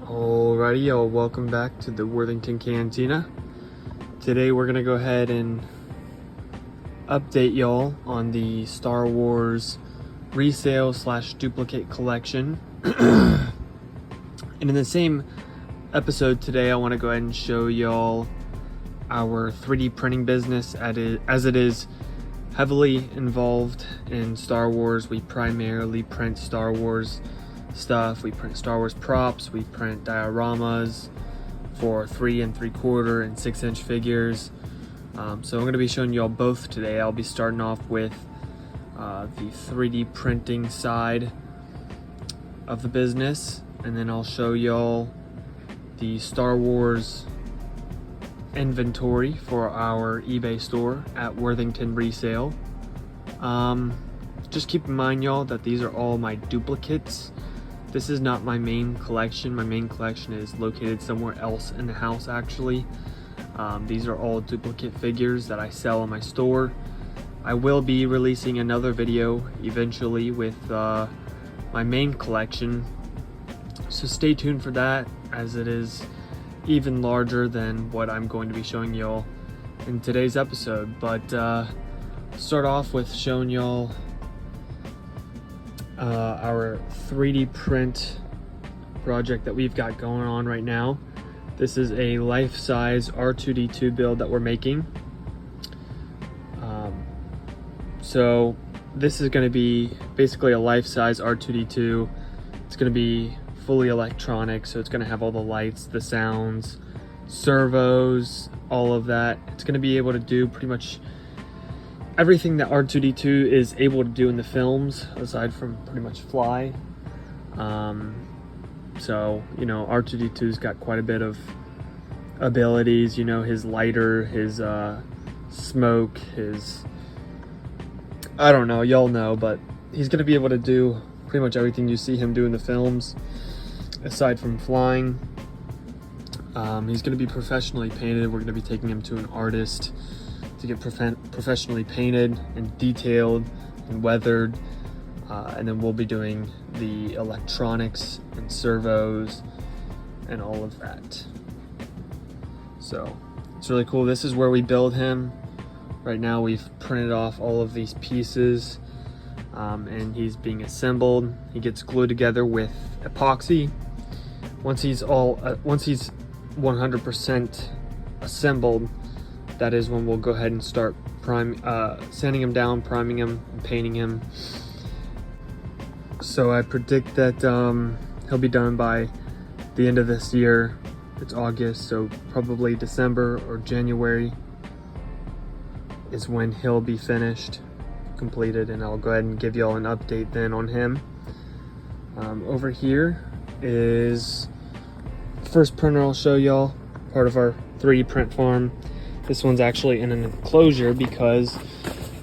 Alrighty, y'all, welcome back to the Worthington Cantina. Today we're gonna go ahead and update y'all on the Star Wars resale / duplicate collection. And in the same episode today, I want to go ahead and show y'all our 3D printing business as it is heavily involved in Star Wars. We primarily print Star Wars stuff. We print Star Wars props, we print dioramas for 3 3/4 and 6-inch figures. So I'm going to be showing y'all both today. I'll be starting off with the 3D printing side of the business, and then I'll show y'all the Star Wars inventory for our eBay store at WorthingtonResale. Just keep in mind, y'all, that these are all my duplicates. This is not my main collection. My main collection is located somewhere else in the house, actually. These are all duplicate figures that I sell in my store. I will be releasing another video eventually with my main collection, so stay tuned for that, as it is even larger than what I'm going to be showing y'all in today's episode. But start off with showing y'all our 3D print project that we've got going on right now. This is a life-size R2-D2 build that we're making. So this is going to be basically a life-size R2-D2. It's going to be fully electronic, so it's going to have all the lights, the sounds, servos, all of that. It's going to be able to do pretty much everything that R2-D2 is able to do in the films, aside from pretty much fly. So, you know, R2-D2's got quite a bit of abilities, you know, his lighter, his smoke, his, I don't know, y'all know, but he's gonna be able to do pretty much everything you see him do in the films, aside from flying. He's gonna be professionally painted. We're gonna be taking him to an artist to get professionally painted and detailed and weathered, and then we'll be doing the electronics and servos and all of that. So it's really cool. This is where we build him. Right now we've printed off all of these pieces, and he's being assembled. He gets glued together with epoxy. Once he's 100% assembled, that is when we'll go ahead and start sanding him down, priming him, and painting him. So I predict that he'll be done by the end of this year. It's August, so probably December or January is when he'll be finished, completed, and I'll go ahead and give y'all an update then on him. Over here is the first printer I'll show y'all, part of our 3D print farm. This one's actually in an enclosure because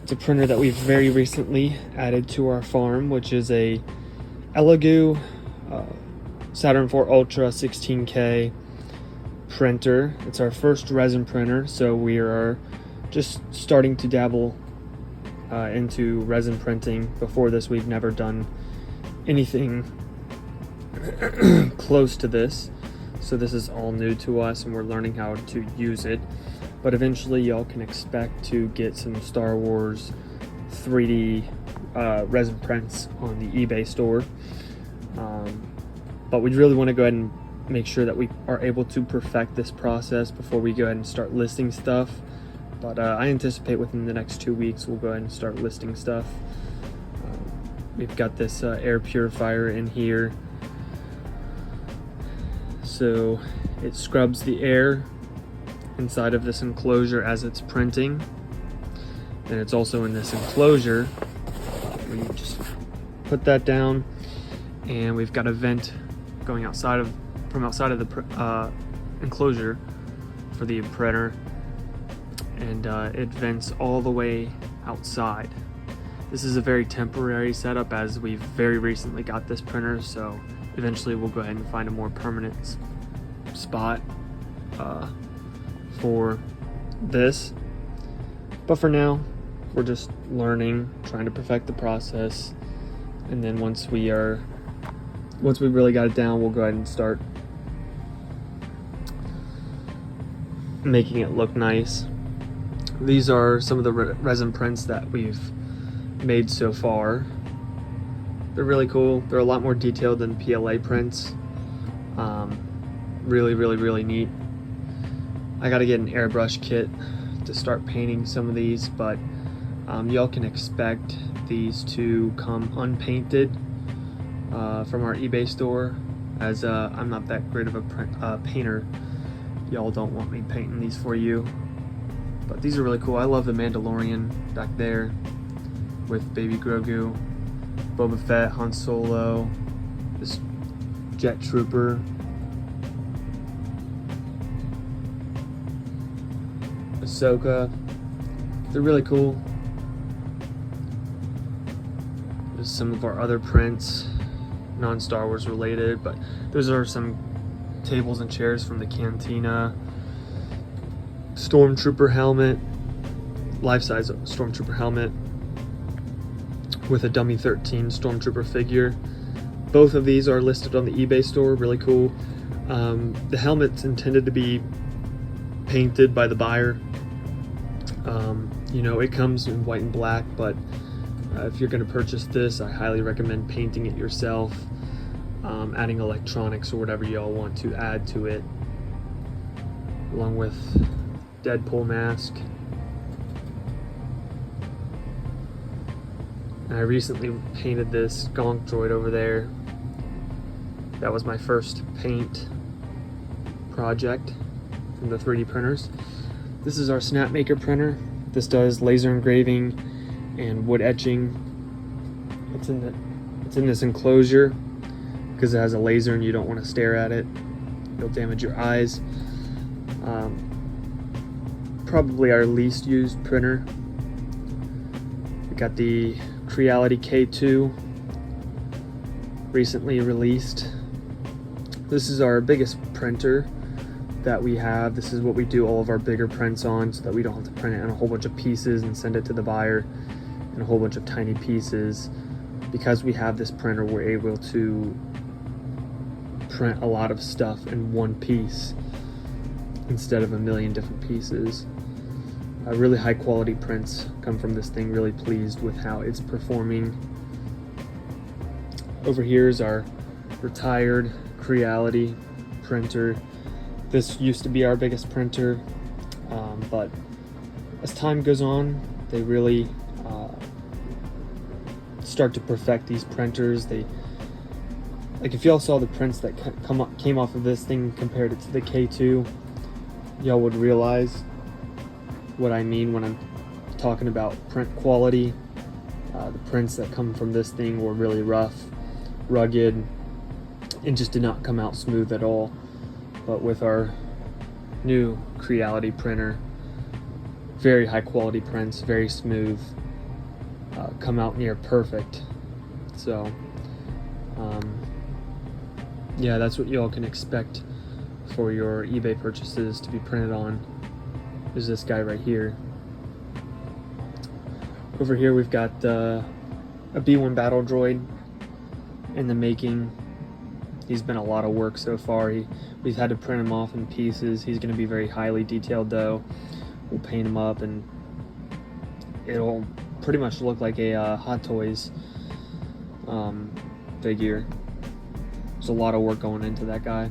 it's a printer that we've very recently added to our farm, which is a Elegoo Saturn IV Ultra 16K printer. It's our first resin printer, so we are just starting to dabble into resin printing. Before this, we've never done anything close to this, so this is all new to us and we're learning how to use it. But eventually y'all can expect to get some Star Wars 3D resin prints on the eBay store. But we really want to go ahead and make sure that we are able to perfect this process before we go ahead and start listing stuff. But I anticipate within the next 2 weeks we'll go ahead and start listing stuff. We've got this air purifier in here, so it scrubs the air inside of this enclosure as it's printing, and it's also in this enclosure. We just put that down, and we've got a vent going from outside of the enclosure for the printer, and it vents all the way outside. This is a very temporary setup, as we've very recently got this printer, so eventually we'll go ahead and find a more permanent spot for this. But for now, we're just learning, trying to perfect the process, and then once we really got it down, we'll go ahead and start making it look nice. These are some of the resin prints that we've made so far. They're really cool. They're a lot more detailed than PLA prints. Really neat. I gotta get an airbrush kit to start painting some of these, but y'all can expect these to come unpainted from our eBay store, as I'm not that great of a painter. Y'all don't want me painting these for you, but these are really cool. I love the Mandalorian back there with Baby Grogu, Boba Fett, Han Solo, this Jet Trooper, Ahsoka. They're really cool. There's some of our other prints, non-Star Wars related, but those are some tables and chairs from the Cantina. Stormtrooper helmet, life-size Stormtrooper helmet with a dummy 13 Stormtrooper figure. Both of these are listed on the eBay store. Really cool. The helmet's intended to be painted by the buyer. You know, it comes in white and black, but if you're going to purchase this, I highly recommend painting it yourself, adding electronics or whatever y'all want to add to it, along with Deadpool mask. I recently painted this Gonk droid over there. That was my first paint project from the 3D printers. This is our Snapmaker printer. This does laser engraving and wood etching. It's in this enclosure because it has a laser and you don't want to stare at it. It'll damage your eyes. Probably our least used printer. We got the Creality K2, recently released. This is our biggest printer that we have. This is what we do all of our bigger prints on, so that we don't have to print it in a whole bunch of pieces and send it to the buyer in a whole bunch of tiny pieces. Because we have this printer, we're able to print a lot of stuff in one piece instead of a million different pieces. Really high quality prints come from this thing. Really pleased with how it's performing. Over here is our retired Creality printer. This used to be our biggest printer, but as time goes on, they really start to perfect these printers. Like if y'all saw the prints that came off of this thing compared it to the K2, y'all would realize what I mean when I'm talking about print quality. The prints that come from this thing were really rough, rugged, and just did not come out smooth at all. But with our new Creality printer, very high quality prints, very smooth, come out near perfect. So yeah, that's what y'all can expect for your eBay purchases to be printed on. There's this guy right here. Over here we've got a B1 battle droid in the making. He's been a lot of work so far. We've had to print him off in pieces. He's going to be very highly detailed though. We'll paint him up and it'll pretty much look like a Hot Toys figure. There's a lot of work going into that guy.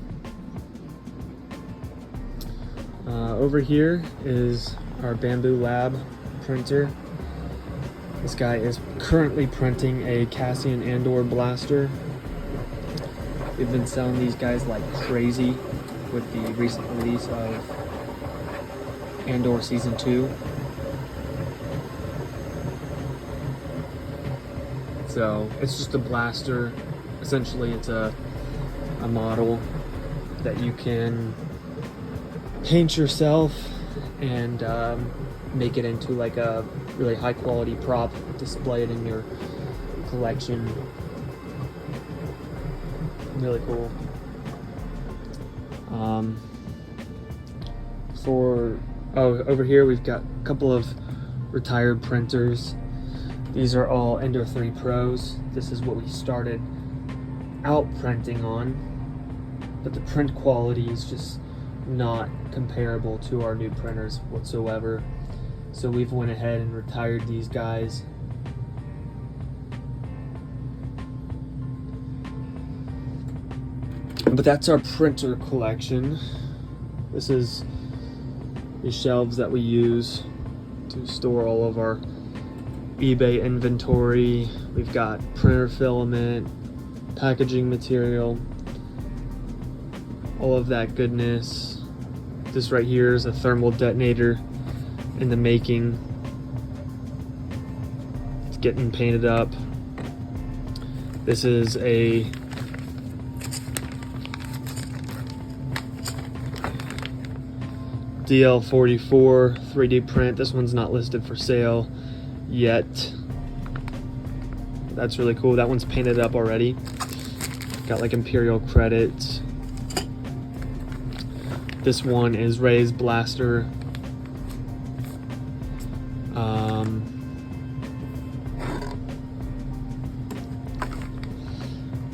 Over here is our Bamboo Lab printer. This guy is currently printing a Cassian Andor blaster. We've been selling these guys like crazy with the recent release of Andor Season 2. So it's just a blaster. Essentially it's a model that you can paint yourself and make it into like a really high quality prop, display it in your collection. Really cool. Over here we've got a couple of retired printers. These are all Ender 3 Pros. This is what we started out printing on, but the print quality is just not comparable to our new printers whatsoever. So we've went ahead and retired these guys. But that's our printer collection. This is the shelves that we use to store all of our eBay inventory. We've got printer filament, packaging material, all of that goodness. This right here is a thermal detonator in the making. It's getting painted up. This is a DL44 3D print. This one's not listed for sale yet. That's really cool. That one's painted up already. Got like Imperial credits. This one is Ray's Blaster.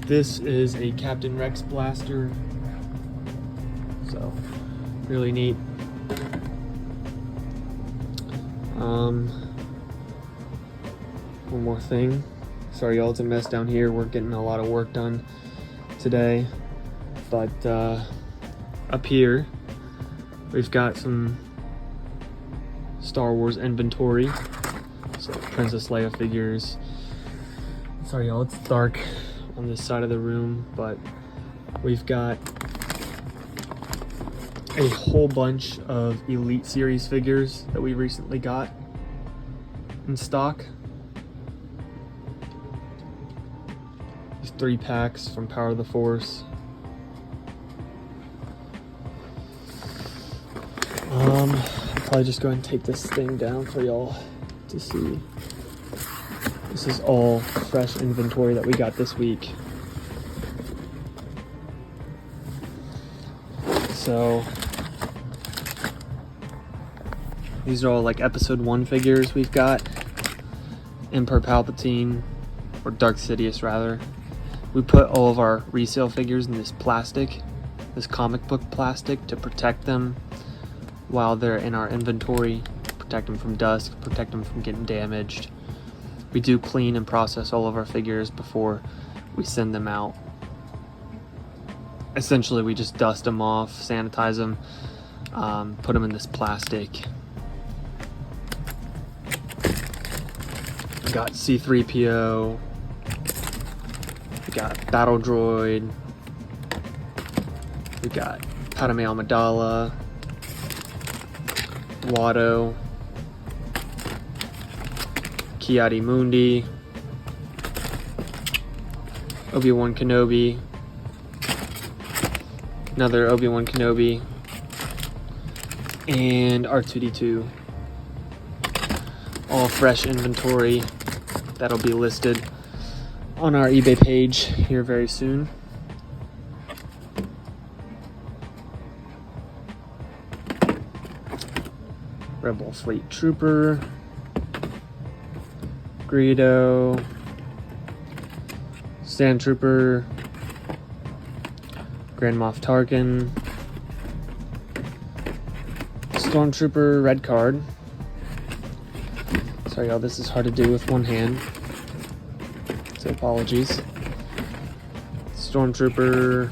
This is a Captain Rex blaster. So really neat. One more thing. Sorry y'all, it's a mess down here. We're getting a lot of work done today. But up here, we've got some Star Wars inventory. So Princess Leia figures. Sorry y'all, it's dark on this side of the room, but we've got a whole bunch of Elite Series figures that we recently got in stock. These 3 packs from Power of the Force. I'll probably just go ahead and take this thing down for y'all to see. This is all fresh inventory that we got this week. So these are all like episode 1 figures we've got. Emperor Palpatine, or Darth Sidious rather. We put all of our resale figures in this plastic, this comic book plastic, to protect them while they're in our inventory, protect them from dust, protect them from getting damaged. We do clean and process all of our figures before we send them out. Essentially, we just dust them off, sanitize them, put them in this plastic. We got C-3PO, we got Battle Droid, we got Padme Amidala, Watto, Ki-Adi-Mundi, Obi-Wan Kenobi, another Obi-Wan Kenobi, and R2-D2. All fresh inventory that'll be listed on our eBay page here very soon. Rebel Fleet Trooper, Greedo, Sand Trooper, Grand Moff Tarkin, Stormtrooper Red Card. Sorry y'all, this is hard to do with one hand, so apologies. Stormtrooper,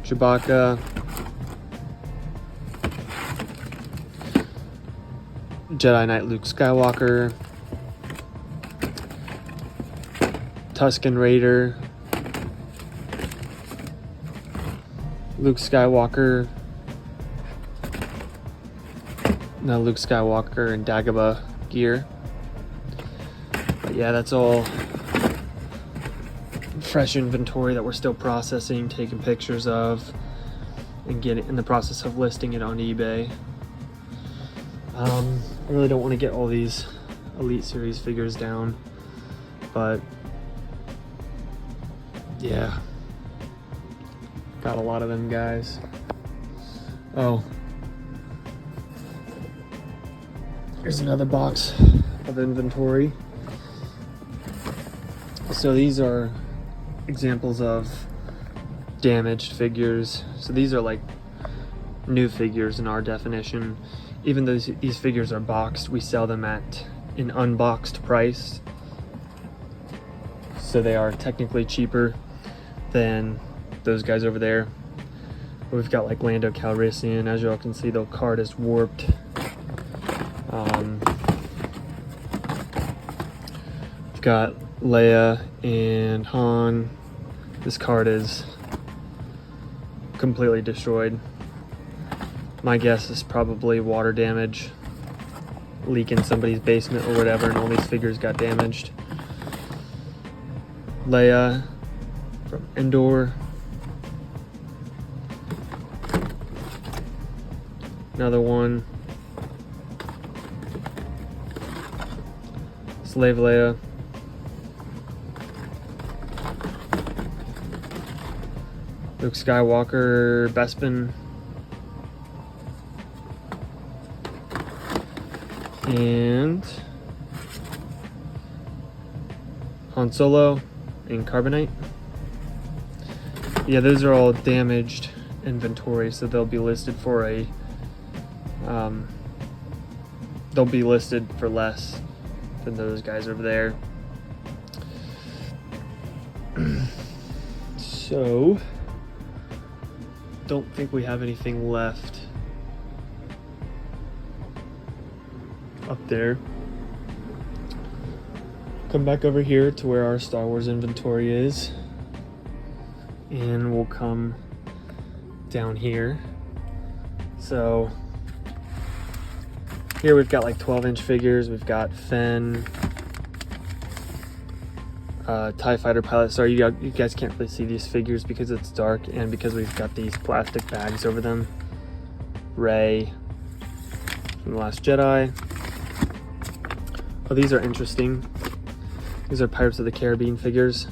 Chewbacca, Jedi Knight Luke Skywalker, Tusken Raider, Luke Skywalker, no, Luke Skywalker and Dagobah gear. But yeah, that's all fresh inventory that we're still processing, taking pictures of, and getting in the process of listing it on eBay. I really don't want to get all these Elite Series figures down, but yeah, got a lot of them guys. Oh, here's another box of inventory. So these are examples of damaged figures. So these are like new figures in our definition. Even though these figures are boxed, we sell them at an unboxed price. So they are technically cheaper than those guys over there. We've got like Lando Calrissian. As y'all can see, the card is warped. We've got Leia and Han. This card is completely destroyed. My guess is probably water damage, leak in somebody's basement or whatever, and all these figures got damaged. Leia from Endor. Another one. Slave Leia. Luke Skywalker, Bespin. And Han Solo in Carbonite. Yeah, those are all damaged inventory, so they'll be listed for a they'll be listed for less than those guys over there. So don't think we have anything left up there. Come back over here to where our Star Wars inventory is, and we'll come down here. So here we've got like 12-inch figures. We've got Fenn, TIE Fighter pilot. Sorry, you guys can't really see these figures because it's dark and because we've got these plastic bags over them. Rey from The Last Jedi. Oh, these are interesting. These are Pirates of the Caribbean figures.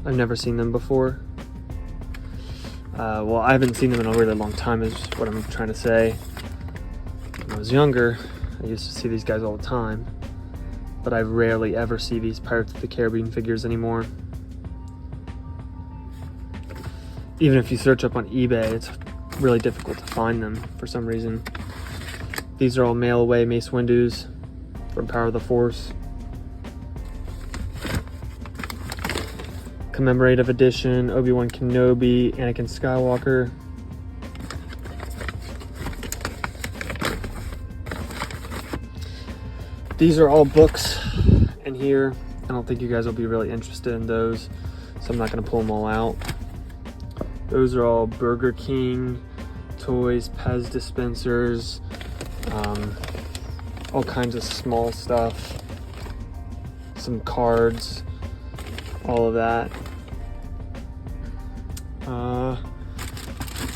I've never seen them before. Well, I haven't seen them in a really long time is what I'm trying to say. When I was younger, I used to see these guys all the time, but I rarely ever see these Pirates of the Caribbean figures anymore. Even if you search up on eBay, it's really difficult to find them for some reason. These are all mail away Mace Windu's from Power of the Force. Commemorative edition, Obi-Wan Kenobi, Anakin Skywalker. These are all books in here. I don't think you guys will be really interested in those, so I'm not going to pull them all out. Those are all Burger King toys, Pez dispensers, all kinds of small stuff, some cards, all of that.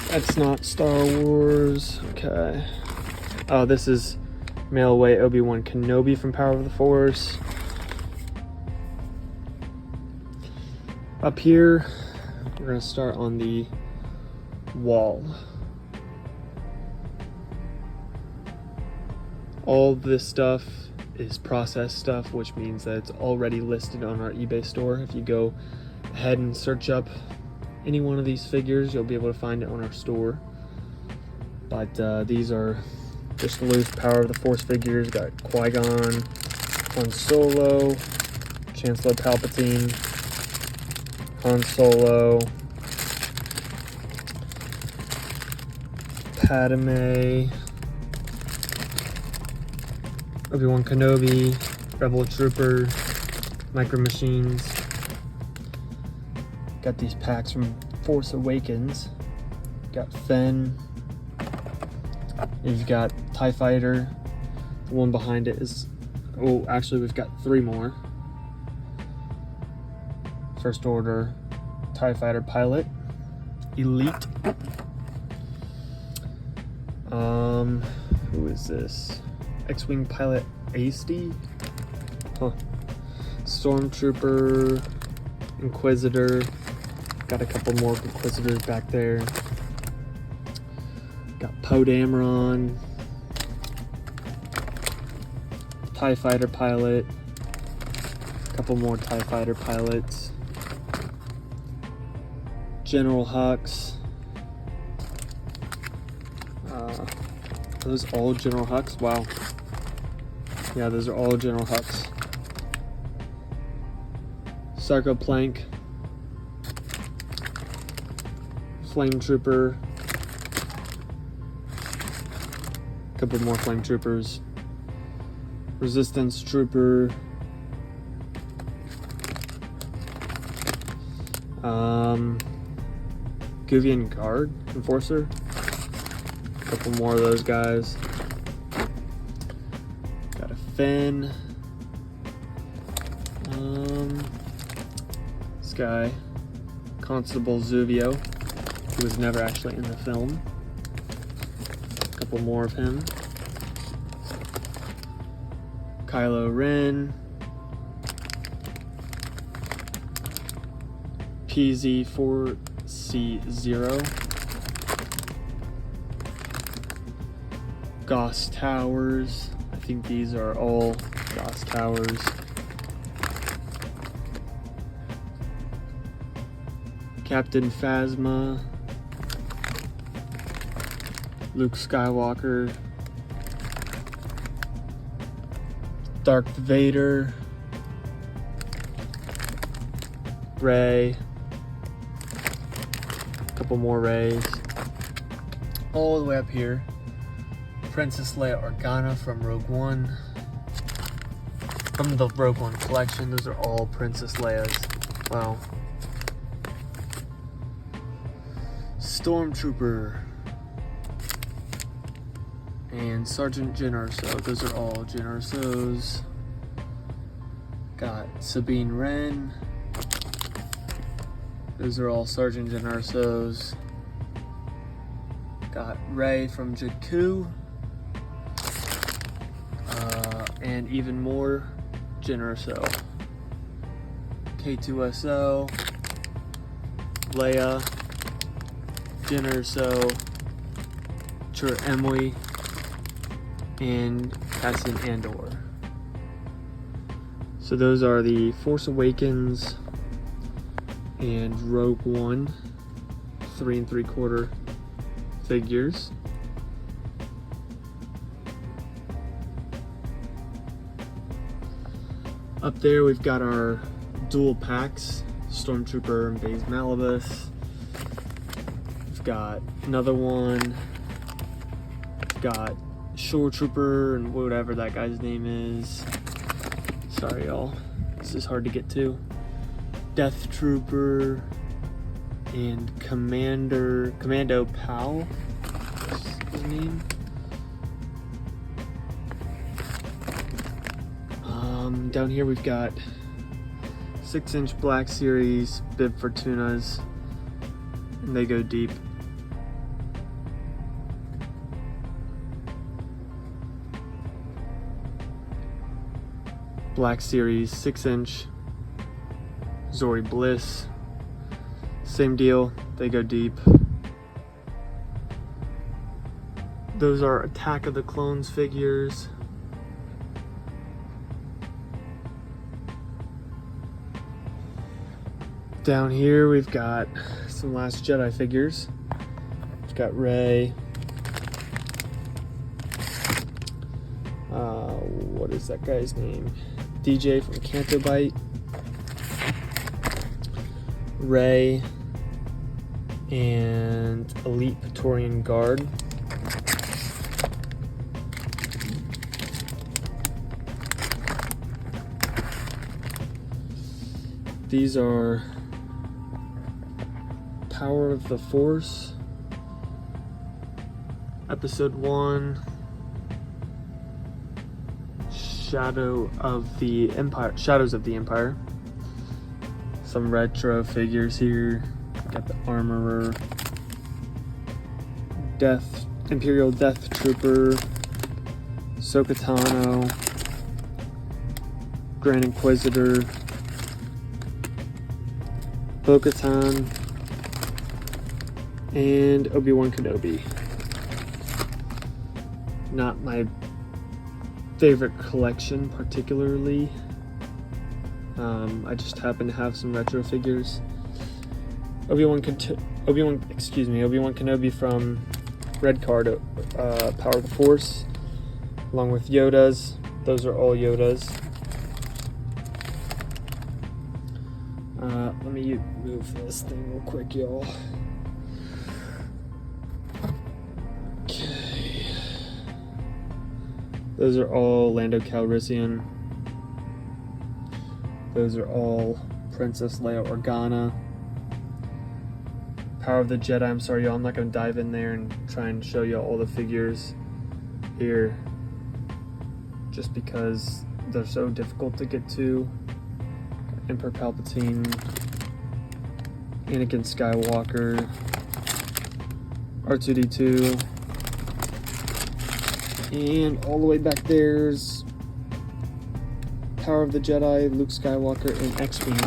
That's not Star Wars. Okay. Oh, this is mail away Obi-Wan Kenobi from Power of the Force. Up here, we're going to start on the wall. All this stuff is processed stuff, which means that it's already listed on our eBay store. If you go ahead and search up any one of these figures, you'll be able to find it on our store. But these are just loose Power of the Force figures. Got Qui-Gon, Han Solo, Chancellor Palpatine, Han Solo, Padme, Obi-Wan Kenobi, Rebel Trooper, Micro Machines. Got these packs from Force Awakens. Got Fenn. You've got TIE Fighter. The one behind it is, oh, actually we've got 3 more. First Order TIE Fighter pilot. Elite. Who is this? X-Wing pilot Asty? Huh. Stormtrooper, Inquisitor. Got a couple more Inquisitors back there. Got Poe Dameron, TIE Fighter pilot, a couple more TIE Fighter pilots, General Hux, Are those all General Hux? Wow. Yeah, those are all General Hux. Psycho Plank, Flame Trooper, a couple more Flame Troopers, Resistance Trooper, Guvian Guard Enforcer, a couple more of those guys. Got a Finn. This guy, Constable Zuvio, who was never actually in the film. A couple more of him. Kylo Ren. PZ-4C0. Goss Towers. I think these are all Goss Towers. Captain Phasma. Luke Skywalker. Darth Vader. Rey. A couple more Reys. All the way up here. Princess Leia Organa from Rogue One. From the Rogue One collection, those are all Princess Leia's. Wow. Stormtrooper. And Sergeant Jyn Erso. Those are all Jyn Ersos. Got Sabine Wren. Those are all Sergeant Jyn Ersos. Got Rey from Jakku. And even more Jyn Erso. K2SO. Leia. Jyn Erso. Chur Emily. And Cassian Andor. So those are the Force Awakens and Rogue One 3 3/4 figures. Up there we've got our dual packs, Stormtrooper and Baze Malibus. We've got another one. We've got Shore Trooper and whatever that guy's name is. Sorry y'all, this is hard to get to. Death Trooper and Commando Powell. What's his name? Down here we've got 6-inch Black Series Bib Fortunas, and they go deep. Black Series 6-inch Zori Bliss, same deal, they go deep. Those are Attack of the Clones figures. Down here we've got some Last Jedi figures. We've got Rey. What is that guy's name? DJ from Canto Bite. Rey and Elite Praetorian Guard. These are Power of the Force, Episode 1, Shadows of the Empire. Some retro figures here. Got the Armorer, Imperial Death Trooper, Ahsoka Tano, Grand Inquisitor, Bo-Katan, and Obi-Wan Kenobi. Not my favorite collection particularly. I just happen to have some retro figures. Obi-Wan Kenobi from red card, Power of the Force, along with Yodas. Those are all Yodas. Let me move this thing real quick, y'all. Okay. Those are all Lando Calrissian. Those are all Princess Leia Organa. Power of the Jedi. I'm sorry, y'all. I'm not going to dive in there and try and show y'all all the figures here, just because they're so difficult to get to. Emperor Palpatine, Anakin Skywalker, R2-D2, and all the way back there's Power of the Jedi, Luke Skywalker, and X-Wing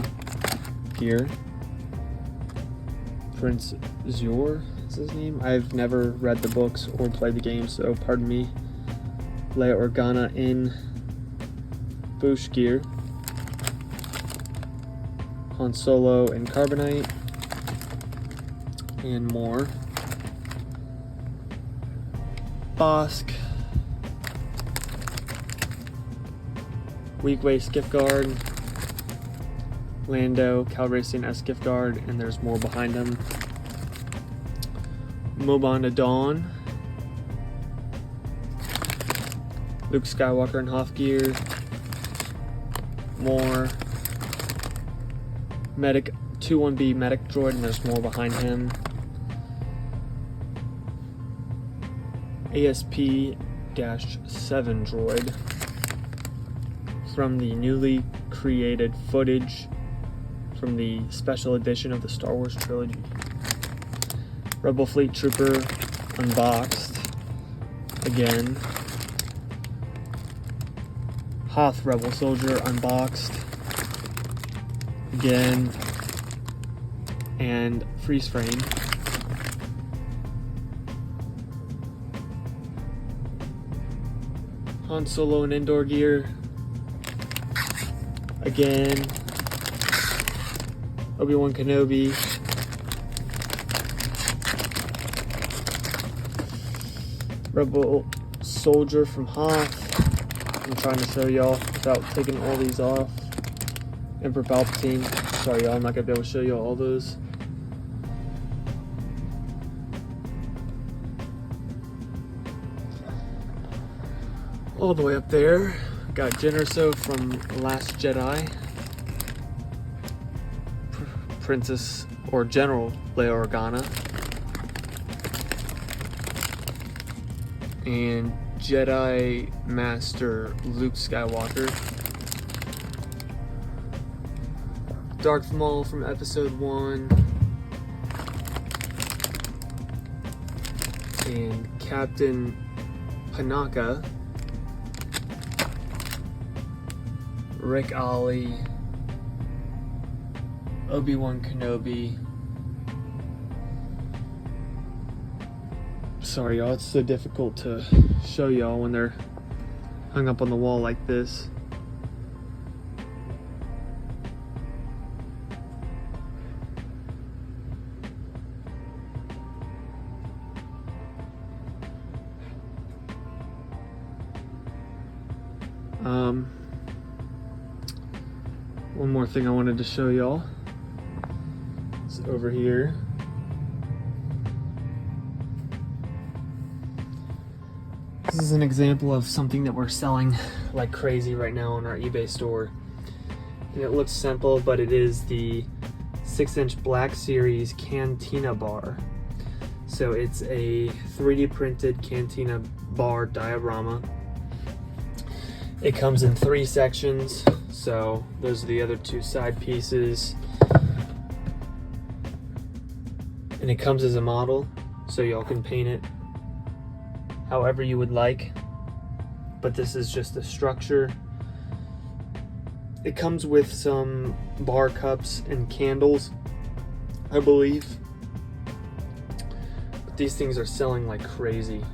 gear. Prince Zor is his name. I've never read the books or played the game, so pardon me. Leia Organa in Boosh gear. Han Solo in Carbonite, and more. Bosk, Weequay Skiff Guard, Lando Calrissian S Skiff Guard, and there's more behind him. Mobanda Dawn, Luke Skywalker in Hoth gear, more. Medic 2-1B medic droid, and there's more behind him. ASP-7 droid from the newly created footage from the special edition of the Star Wars trilogy. Rebel Fleet Trooper unboxed again. Hoth Rebel Soldier unboxed again, and freeze frame. Han Solo in indoor gear again. Obi-Wan Kenobi. Rebel Soldier from Hoth. I'm trying to show y'all without taking all these off. Emperor Palpatine. Sorry, y'all, I'm not gonna be able to show y'all all those. All the way up there, got Jyn Erso from Last Jedi. Princess or General Leia Organa. And Jedi Master Luke Skywalker. Darth Maul from Episode 1. And Captain Panaka. Rick Ollie. Obi-Wan Kenobi. Sorry y'all, it's so difficult to show y'all when they're hung up on the wall like this. One more thing I wanted to show y'all. It's over here. This is an example of something that we're selling like crazy right now on our eBay store. And it looks simple, but it is the 6-inch Black Series Cantina bar. So it's a 3D printed Cantina bar diorama. It comes in 3 sections, so those are the other 2 side pieces. And it comes as a model, so y'all can paint it however you would like. But this is just a structure. It comes with some bar cups and candles, I believe. But these things are selling like crazy.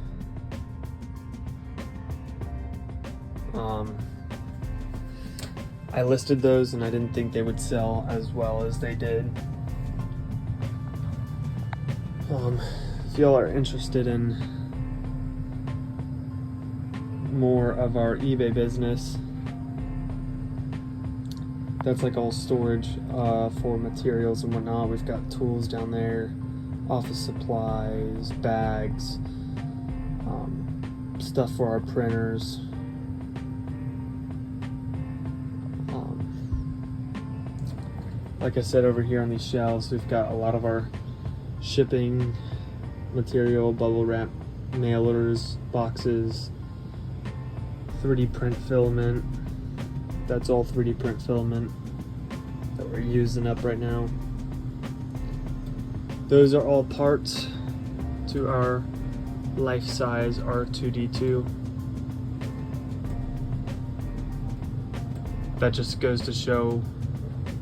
I listed those and I didn't think they would sell as well as they did. If y'all are interested in more of our eBay business, that's like all storage for materials and whatnot. We've got tools down there, office supplies, bags, stuff for our printers. Like I said, over here on these shelves, we've got a lot of our shipping material, bubble wrap, mailers, boxes, 3D print filament. That's all 3D print filament that we're using up right now. Those are all parts to our life-size R2D2. That just goes to show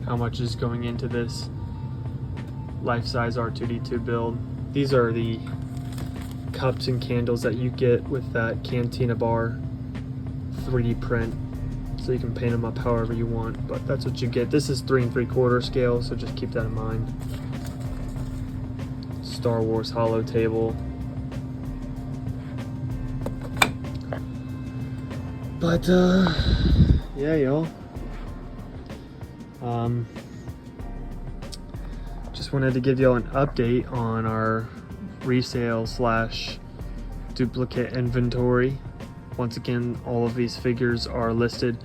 how much is going into this life-size R2D2 build. These are the cups and candles that you get with that Cantina bar 3D print. So you can paint them up however you want, but that's what you get. This is 3 3/4 scale, so just keep that in mind. Star Wars hollow table. But yeah, y'all. Just wanted to give y'all an update on our resale / duplicate inventory. Once again, all of these figures are listed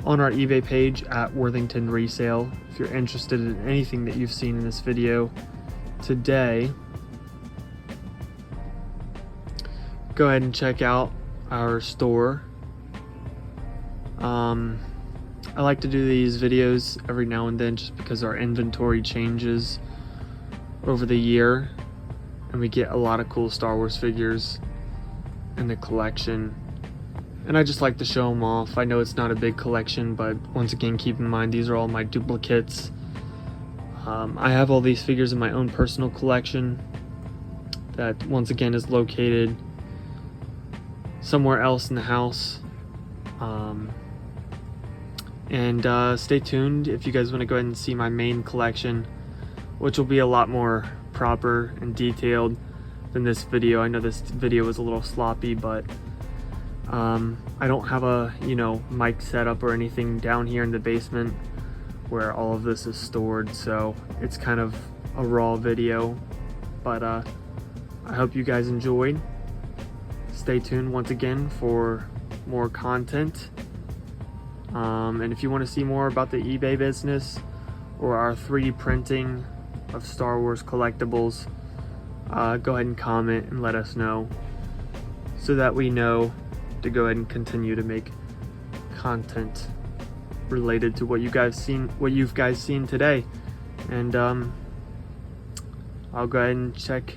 on our eBay page at WorthingtonResale. If you're interested in anything that you've seen in this video today, go ahead and check out our store. I like to do these videos every now and then just because our inventory changes over the year and we get a lot of cool Star Wars figures in the collection. And I just like to show them off. I know it's not a big collection, but once again, keep in mind these are all my duplicates. I have all these figures in my own personal collection that once again is located somewhere else in the house. And stay tuned if you guys want to go ahead and see my main collection, which will be a lot more proper and detailed than this video. I know this video was a little sloppy, but I don't have a mic setup or anything down here in the basement where all of this is stored, so it's kind of a raw video. But I hope you guys enjoyed. Stay tuned once again for more content. And if you want to see more about the eBay business or our 3D printing of Star Wars collectibles, go ahead and comment and let us know so that we know to go ahead and continue to make content related to what you guys seen today. And I'll go ahead and check